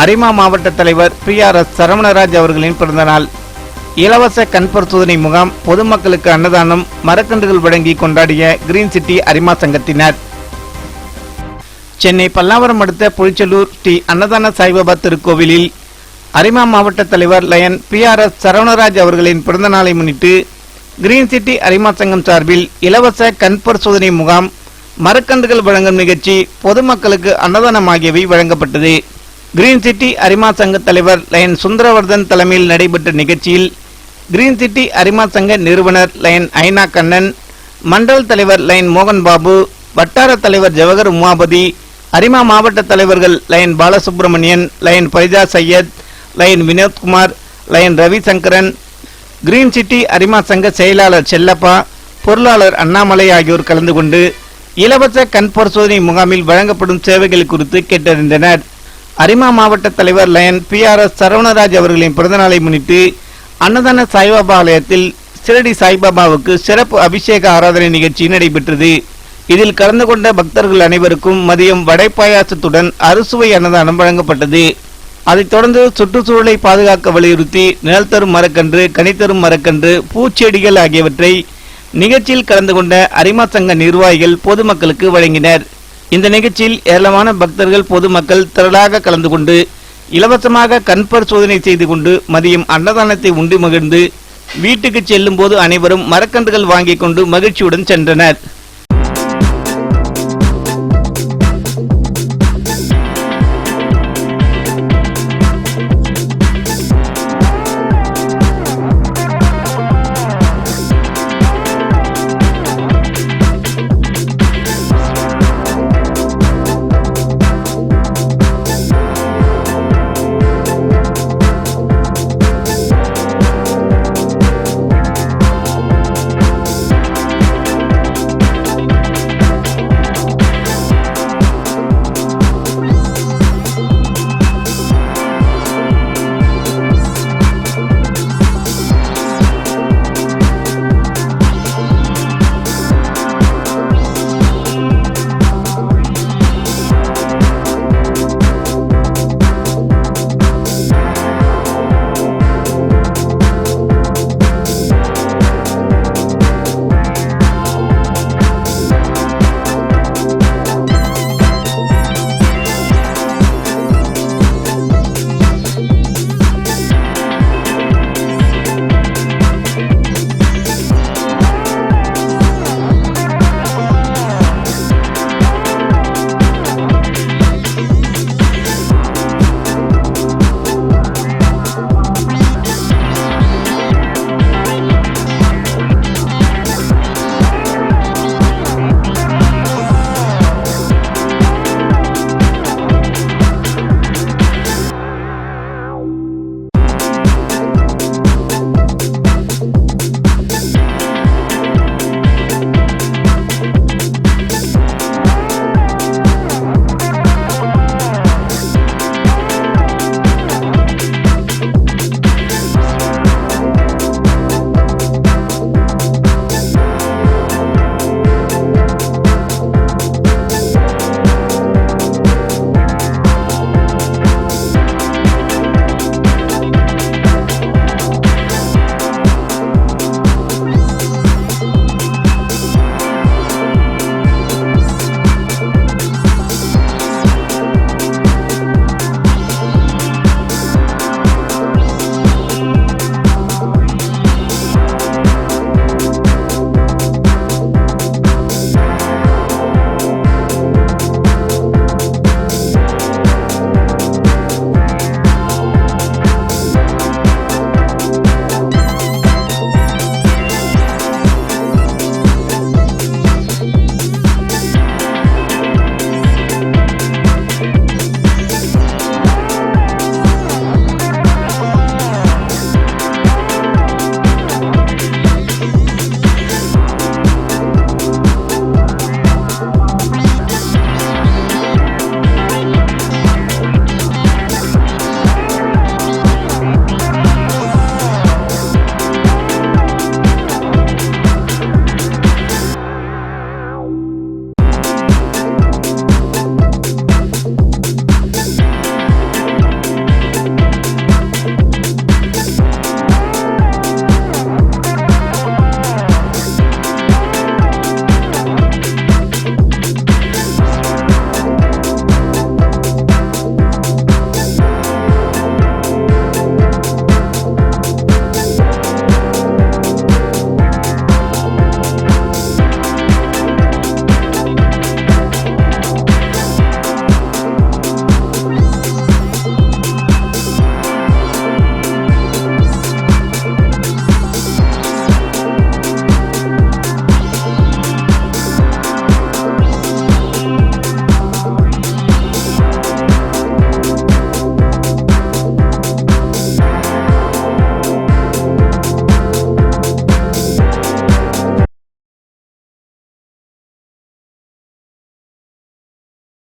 அரிமா மாவட்ட தலைவர் PRS சரவணராஜ் அவர்களின் பிறந்தநாள். இலவச கண் பரிசோதனை முகாம், பொதுமக்களுக்கு அன்னதானம், மரக்கன்றுகள் வழங்கி கொண்டாடிய கிரீன் சிட்டி அரிமா சங்கத்தினர். சென்னை பல்லாவரம் அடுத்த புளிச்சலூர் ஸ்ரீ அன்னதான சாய்பாபா திருக்கோவிலில் அரிமா மாவட்ட தலைவர் லயன் PRS சரவணராஜ் அவர்களின் பிறந்தநாளை முன்னிட்டு கிரீன் சிட்டி அரிமா சங்கம் சார்பில் இலவச கண் பரிசோதனை முகாம், மரக்கன்றுகள் வழங்கும் நிகழ்ச்சி, பொதுமக்களுக்கு அன்னதானம் ஆகியவை வழங்கப்பட்டது. கிரீன் சிட்டி அரிமா சங்க தலைவர் லயன் சுந்தரவர்தன் தலைமையில் நடைபெற்ற நிகழ்ச்சியில் கிரீன் சிட்டி அரிமா சங்க நிறுவனர் லயன் ஐனா கண்ணன், மண்டல தலைவர் லயன் மோகன் பாபு, வட்டார தலைவர் ஜவஹர் உமாபதி, அரிமா மாவட்ட தலைவர்கள் lion Balasubramanian, lion Parija Syed, lion Vinodkumar, lion Ravishankaran, green city அரிமா சங்க செயலாளர் செல்லப்பா, பொருளாளர் அண்ணாமலை ஆகியோர் கலந்து கொண்டு இலவச கண் பரிசோதனை முகாமில் வழங்கப்படும் சேவைகள் குறித்து கேட்டறிந்தனர். அரிமா மாவட்ட தலைவர் லயன் PRS சரவணராஜ் அவர்களின் பிறந்தநாளை முன்னிட்டு அன்னதான சாய்பாபா ஆலயத்தில் சிரடி சாய்பாபாவுக்கு சிறப்பு அபிஷேக ஆராதனை நிகழ்ச்சி நடைபெற்றது. இதில் கலந்து கொண்ட பக்தர்கள் அனைவருக்கும் மதியம் வடை பாயாசத்துடன் அறுசுவை அன்னதானம் வழங்கப்பட்டது. அதைத் தொடர்ந்து சுற்றுச்சூழலை பாதுகாக்க வலியுறுத்தி நிழல் தரும் மரக்கன்று, கனித்தரும் மரக்கன்று, பூச்செடிகள் ஆகியவற்றை நிகழ்ச்சியில் கலந்து கொண்ட அரிமா சங்க நிர்வாகிகள் பொதுமக்களுக்கு வழங்கினர். இந்த நிகழ்ச்சியில் ஏராளமான பக்தர்கள், பொதுமக்கள் திரளாக கலந்து கொண்டு இலவசமாக கண் பரிசோதனை செய்து கொண்டு மதியம் அன்னதானத்தை உண்டு மகிழ்ந்து வீட்டுக்கு செல்லும் போது அனைவரும் மரக்கன்றுகள் வாங்கிக் கொண்டு மகிழ்ச்சியுடன் சென்றனர்.